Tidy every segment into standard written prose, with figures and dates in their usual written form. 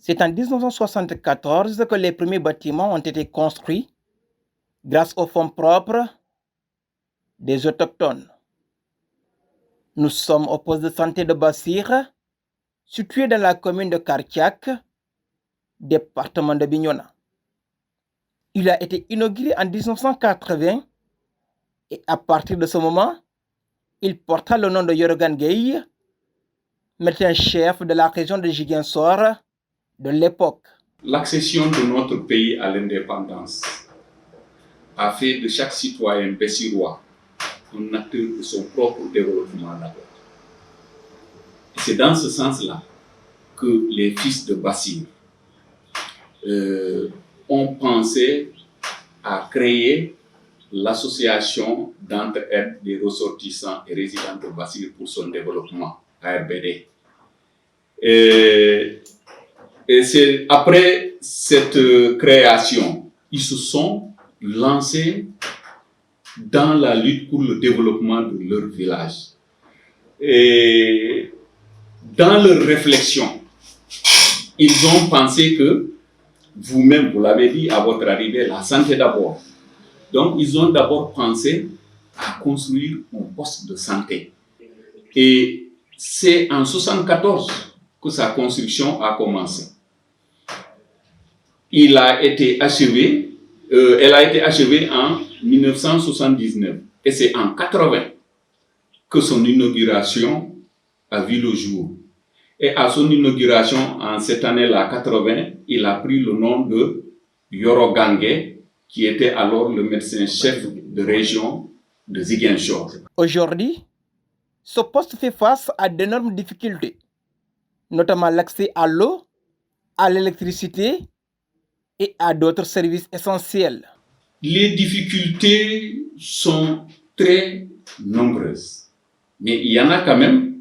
C'est en 1974 que les premiers bâtiments ont été construits grâce aux fonds propres des autochtones. Nous sommes au poste de santé de Bassir, situé dans la commune de Kartiak, département de Bignona. Il a été inauguré en 1980 et à partir de ce moment, il porta le nom de Yorogan Gueye, médecin-chef de la région de Ziguinchor de l'époque. L'accession de notre pays à l'indépendance a fait de chaque citoyen bessirois un acteur de son propre développement d'abord. Et c'est dans ce sens-là que les fils de Bassir ont pensé à créer l'association d'entraide des ressortissants et résidents de Bassir pour son développement, ARBD. Et c'est après cette création, ils se sont lancés dans la lutte pour le développement de leur village. Et dans leur réflexion, ils ont pensé que, vous-même, vous l'avez dit à votre arrivée, la santé d'abord. Donc, ils ont d'abord pensé à construire un poste de santé. Et c'est en 1974 que sa construction a commencé. Elle a été achevée en 1979. Et c'est en 1980 que son inauguration a vu le jour. Et à son inauguration, en cette année-là, 80, il a pris le nom de Yoro Gange, qui était alors le médecin-chef de région de Ziguinchor. Aujourd'hui, ce poste fait face à d'énormes difficultés, notamment l'accès à l'eau, à l'électricité et à d'autres services essentiels. Les difficultés sont très nombreuses, mais il y en a quand même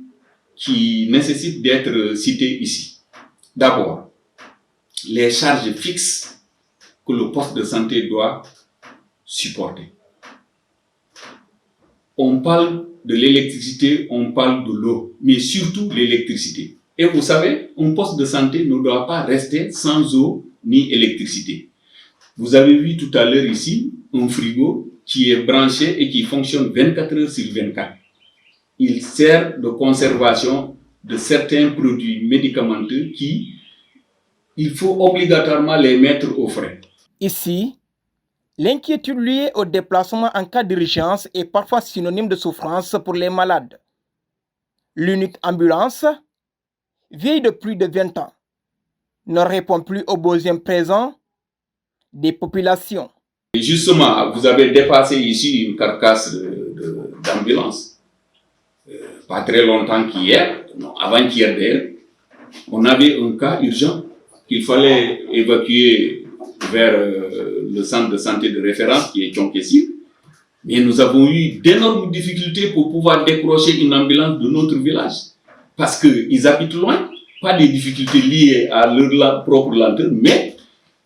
qui nécessitent d'être citées ici. D'abord, les charges fixes que le poste de santé doit supporter. On parle de l'électricité, on parle de l'eau, mais surtout l'électricité. Et vous savez, un poste de santé ne doit pas rester sans eau ni électricité. Vous avez vu tout à l'heure ici un frigo qui est branché et qui fonctionne 24 heures sur 24. Il sert de conservation de certains produits médicamenteux il faut obligatoirement les mettre au frais. Ici, l'inquiétude liée au déplacement en cas d'urgence est parfois synonyme de souffrance pour les malades. L'unique ambulance, vieille de plus de 20 ans, ne répond plus aux besoins présents des populations. Et justement, vous avez dépassé ici une carcasse d'ambulance. Pas très longtemps qu'hier, avant-hier d'ailleurs, on avait un cas urgent qu'il fallait évacuer vers le centre de santé de référence qui est Tchonkessi. Mais nous avons eu d'énormes difficultés pour pouvoir décrocher une ambulance de notre village. Parce qu'ils habitent loin, pas des difficultés liées à leur propre lenteur, mais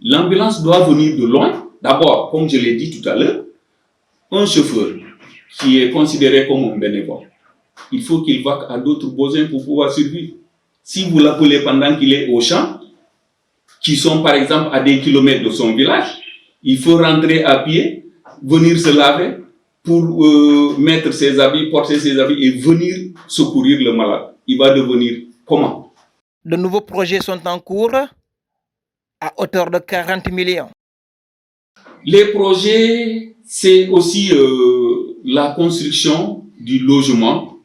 l'ambulance doit venir de loin. D'abord, comme je l'ai dit tout à l'heure, un chauffeur qui est considéré comme un bénévole, il faut qu'il vaque à d'autres besoins pour pouvoir survivre. Si vous l'appelez pendant qu'il est au champ, qui sont par exemple à des kilomètres de son village, il faut rentrer à pied, venir se laver pour mettre ses habits, porter ses habits et venir secourir le malade. Il va devenir comment? De nouveaux projets sont en cours à hauteur de 40 millions. Les projets, c'est aussi la construction du logement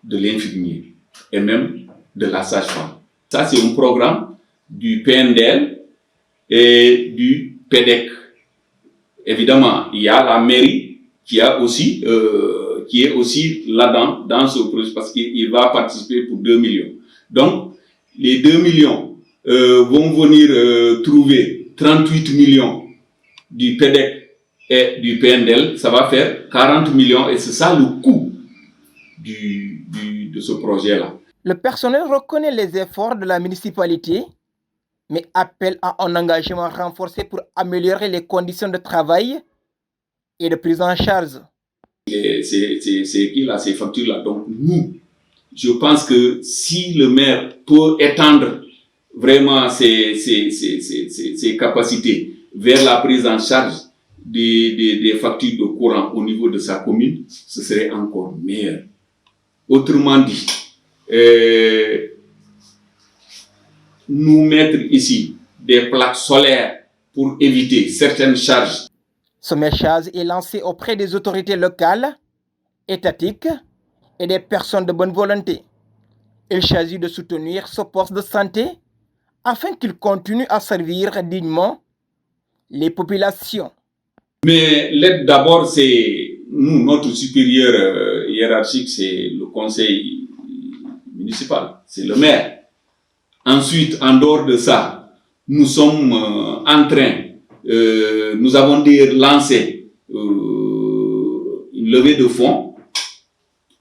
de l'infirmier et même de la sage-femme. Ça, c'est un programme du PNDL et du PEDEC. Évidemment, il y a la mairie qui est aussi là-dedans, dans ce projet, parce qu'il va participer pour 2 millions. Donc, les 2 millions vont venir trouver 38 millions du PEDEC et du PNDL. Ça va faire 40 millions et c'est ça le coût de ce projet-là. Le personnel reconnaît les efforts de la municipalité, mais appelle à un engagement renforcé pour améliorer les conditions de travail et de prise en charge. Ces factures-là. Donc, nous, je pense que si le maire peut étendre vraiment ses capacités vers la prise en charge des factures de courant au niveau de sa commune, ce serait encore meilleur. Autrement dit, nous mettre ici des plaques solaires pour éviter certaines charges. Ce message est lancé auprès des autorités locales, étatiques et des personnes de bonne volonté. Il s'agit de soutenir ce poste de santé afin qu'il continue à servir dignement les populations. Mais l'aide d'abord, c'est nous, notre supérieur hiérarchique, c'est le conseil municipal, c'est le maire. Ensuite, en dehors de ça, nous sommes en train, nous avons lancé une levée de fonds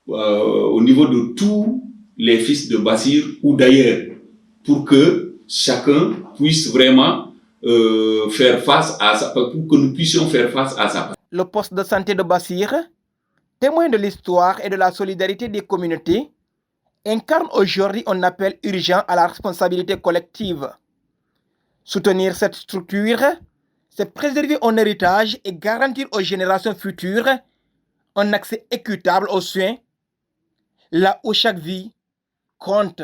au niveau de tous les fils de Bassir ou d'ailleurs, pour que chacun puisse vraiment faire face à ça, pour que nous puissions faire face à ça. Le poste de santé de Bassir, témoin de l'histoire et de la solidarité des communautés, incarne aujourd'hui un appel urgent à la responsabilité collective. Soutenir cette structure, c'est préserver un héritage et garantir aux générations futures un accès équitable aux soins, là où chaque vie compte.